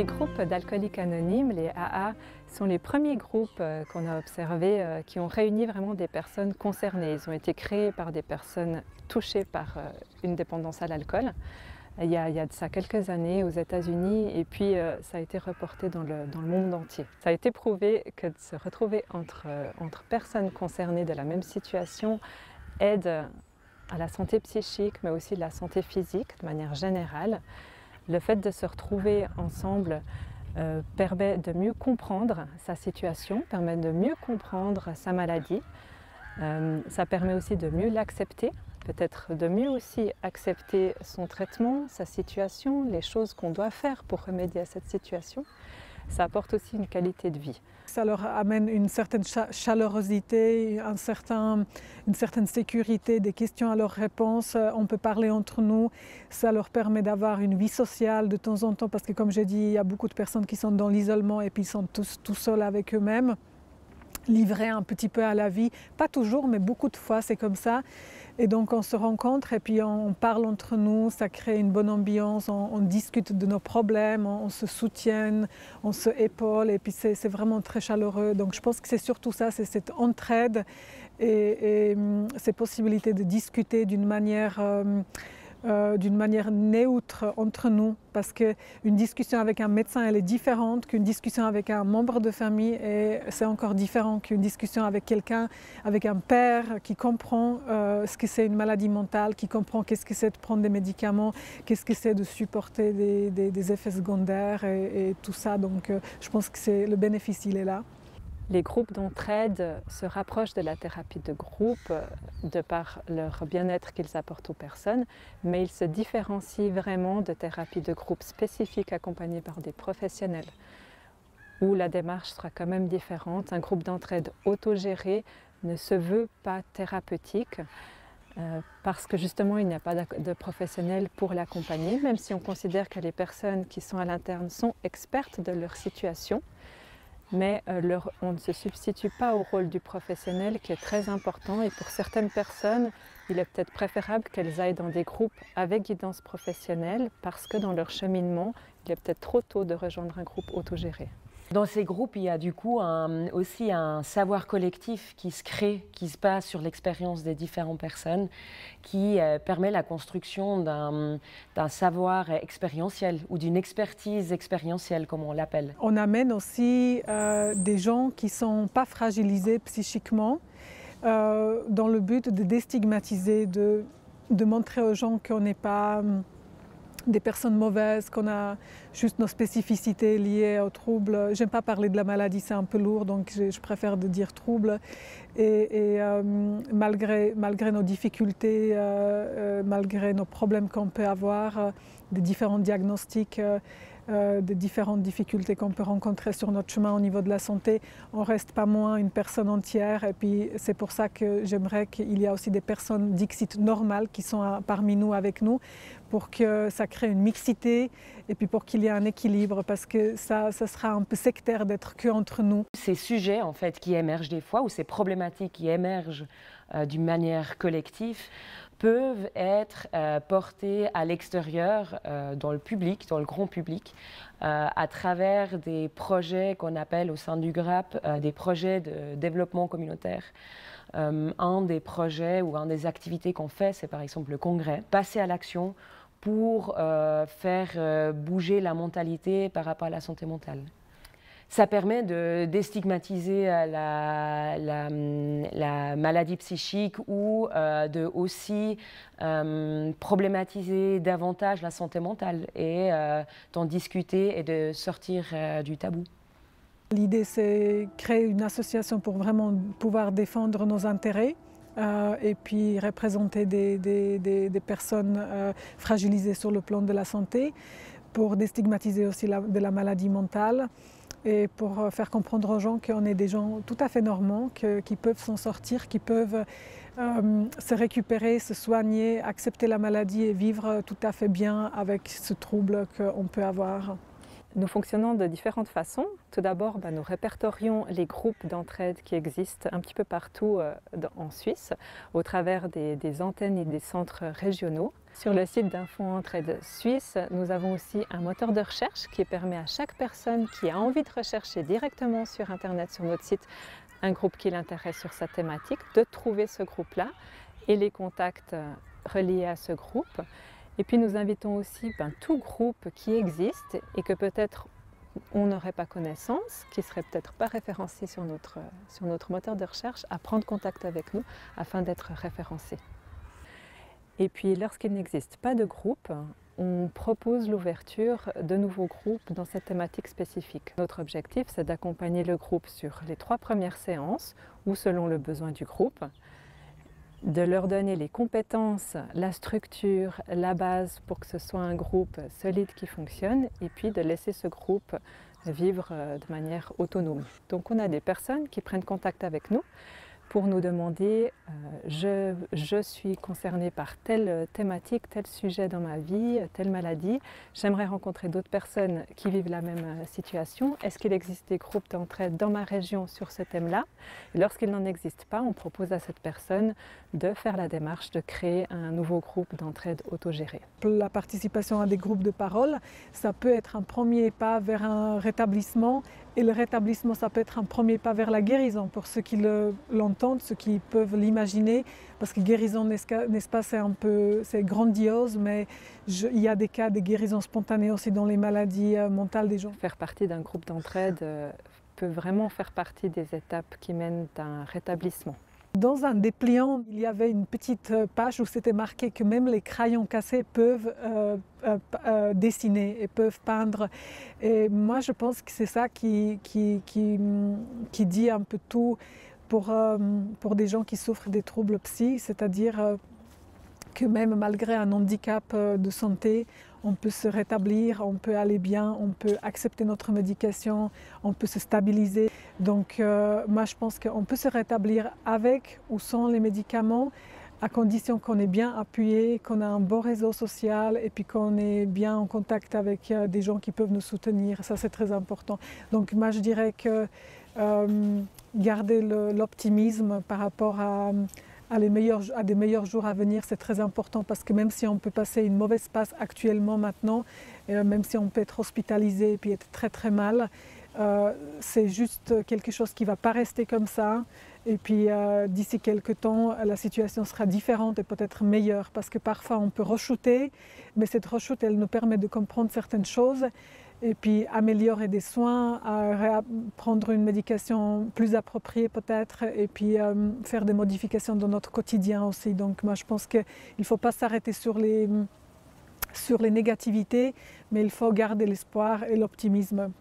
Les groupes d'alcooliques anonymes, les AA, sont les premiers groupes qu'on a observés qui ont réuni vraiment des personnes concernées. Ils ont été créés par des personnes touchées par une dépendance à l'alcool. Il y a de ça quelques années aux États-Unis et puis ça a été reporté dans le monde entier. Ça a été prouvé que de se retrouver entre personnes concernées de la même situation aide à la santé psychique mais aussi de la santé physique de manière générale. Le fait de se retrouver ensemble permet de mieux comprendre sa situation, permet de mieux comprendre sa maladie. Ça permet aussi de mieux l'accepter, peut-être de mieux aussi accepter son traitement, sa situation, les choses qu'on doit faire pour remédier à cette situation. Ça apporte aussi une qualité de vie. Ça leur amène une certaine chaleurosité, une certaine sécurité, des questions à leurs réponses. On peut parler entre nous. Ça leur permet d'avoir une vie sociale de temps en temps parce que, comme j'ai dit, il y a beaucoup de personnes qui sont dans l'isolement et puis ils sont tous tout seuls avec eux-mêmes, livrés un petit peu à la vie. Pas toujours, mais beaucoup de fois, c'est comme ça. Et donc on se rencontre et puis on parle entre nous, ça crée une bonne ambiance, on discute de nos problèmes, on se soutient, on se épaule et puis c'est vraiment très chaleureux. Donc je pense que c'est surtout ça, c'est cette entraide et ces possibilités de discuter d'une manière neutre entre nous, parce qu'une discussion avec un médecin elle est différente qu'une discussion avec un membre de famille et c'est encore différent qu'une discussion avec quelqu'un, avec un père qui comprend ce que c'est une maladie mentale, qui comprend qu'est-ce que c'est de prendre des médicaments, qu'est-ce que c'est de supporter des effets secondaires et tout ça. Donc je pense que le bénéfice il est là. Les groupes d'entraide se rapprochent de la thérapie de groupe de par leur bien-être qu'ils apportent aux personnes, mais ils se différencient vraiment de thérapies de groupe spécifiques accompagnées par des professionnels, où la démarche sera quand même différente. Un groupe d'entraide autogéré ne se veut pas thérapeutique parce que justement il n'y a pas de professionnels pour l'accompagner, même si on considère que les personnes qui sont à l'interne sont expertes de leur situation. Mais on ne se substitue pas au rôle du professionnel qui est très important et pour certaines personnes, il est peut-être préférable qu'elles aillent dans des groupes avec guidance professionnelle parce que dans leur cheminement, il est peut-être trop tôt de rejoindre un groupe autogéré. Dans ces groupes, il y a du coup aussi un savoir collectif qui se crée, qui se base sur l'expérience des différentes personnes, qui permet la construction d'un savoir expérientiel ou d'une expertise expérientielle, comme on l'appelle. On amène aussi des gens qui ne sont pas fragilisés psychiquement dans le but de déstigmatiser, de montrer aux gens qu'on n'est pas des personnes mauvaises, qu'on a juste nos spécificités liées aux troubles. J'aime pas parler de la maladie, c'est un peu lourd, donc je préfère de dire troubles. Et malgré nos difficultés, malgré nos problèmes qu'on peut avoir, des différents diagnostics, des différentes difficultés qu'on peut rencontrer sur notre chemin au niveau de la santé, on ne reste pas moins une personne entière. Et puis c'est pour ça que j'aimerais qu'il y ait aussi des personnes dites normales qui sont parmi nous, avec nous, pour que ça crée une mixité et puis pour qu'il y ait un équilibre, parce que ça sera un peu sectaire d'être que entre nous. Ces sujets en fait qui émergent des fois, ou ces problématiques qui émergent d'une manière collective, peuvent être portés à l'extérieur, dans le public, dans le grand public, à travers des projets qu'on appelle au sein du GRAP des projets de développement communautaire. Un des projets ou une des activités qu'on fait, c'est par exemple le congrès, passer à l'action pour faire bouger la mentalité par rapport à la santé mentale. Ça permet de déstigmatiser la maladie psychique ou de aussi problématiser davantage la santé mentale et d'en discuter et de sortir du tabou. L'idée, c'est créer une association pour vraiment pouvoir défendre nos intérêts et puis représenter des personnes fragilisées sur le plan de la santé, pour déstigmatiser aussi de la maladie mentale et pour faire comprendre aux gens qu'on est des gens tout à fait normaux, qui peuvent s'en sortir, qui peuvent se récupérer, se soigner, accepter la maladie et vivre tout à fait bien avec ce trouble qu'on peut avoir. Nous fonctionnons de différentes façons. Tout d'abord, nous répertorions les groupes d'entraide qui existent un petit peu partout en Suisse au travers des antennes et des centres régionaux. Sur le site d'Info Entraide Suisse, nous avons aussi un moteur de recherche qui permet à chaque personne qui a envie de rechercher directement sur Internet, sur notre site, un groupe qui l'intéresse sur sa thématique, de trouver ce groupe-là et les contacts reliés à ce groupe. Et puis nous invitons aussi tout groupe qui existe et que peut-être on n'aurait pas connaissance, qui ne serait peut-être pas référencé sur notre moteur de recherche, à prendre contact avec nous afin d'être référencé. Et puis lorsqu'il n'existe pas de groupe, on propose l'ouverture de nouveaux groupes dans cette thématique spécifique. Notre objectif, c'est d'accompagner le groupe sur les 3 premières séances ou selon le besoin du groupe, de leur donner les compétences, la structure, la base pour que ce soit un groupe solide qui fonctionne et puis de laisser ce groupe vivre de manière autonome. Donc on a des personnes qui prennent contact avec nous pour nous demander je suis concernée par telle thématique, tel sujet dans ma vie, telle maladie, j'aimerais rencontrer d'autres personnes qui vivent la même situation. Est-ce qu'il existe des groupes d'entraide dans ma région sur ce thème-là? Lorsqu'il n'en existe pas, on propose à cette personne de faire la démarche de créer un nouveau groupe d'entraide autogéré. La participation à des groupes de parole, ça peut être un premier pas vers un rétablissement. Et le rétablissement, ça peut être un premier pas vers la guérison pour ceux qui l'entendent, ceux qui peuvent l'imaginer. Parce que guérison, n'est-ce pas, c'est grandiose, mais il y a des cas de guérison spontanée aussi dans les maladies mentales des gens. Faire partie d'un groupe d'entraide peut vraiment faire partie des étapes qui mènent à un rétablissement. Dans un dépliant, il y avait une petite page où c'était marqué que même les crayons cassés peuvent dessiner et peuvent peindre. Et moi, je pense que c'est ça qui dit un peu tout pour des gens qui souffrent des troubles psy, c'est-à-dire que même malgré un handicap de santé, on peut se rétablir, on peut aller bien, on peut accepter notre médication, on peut se stabiliser. Donc moi je pense qu'on peut se rétablir avec ou sans les médicaments, à condition qu'on est bien appuyé, qu'on a un bon réseau social et puis qu'on est bien en contact avec des gens qui peuvent nous soutenir. Ça c'est très important. Donc moi je dirais que garder l'optimisme par rapport à des meilleurs jours à venir, c'est très important parce que même si on peut passer une mauvaise passe actuellement maintenant, même si on peut être hospitalisé et puis être très très mal, c'est juste quelque chose qui ne va pas rester comme ça. Et puis d'ici quelques temps, la situation sera différente et peut-être meilleure parce que parfois on peut re-shooter, mais cette re-shoot, elle nous permet de comprendre certaines choses et puis améliorer des soins, prendre une médication plus appropriée peut-être et puis faire des modifications dans notre quotidien aussi. Donc moi je pense qu'il ne faut pas s'arrêter sur les négativités, mais il faut garder l'espoir et l'optimisme.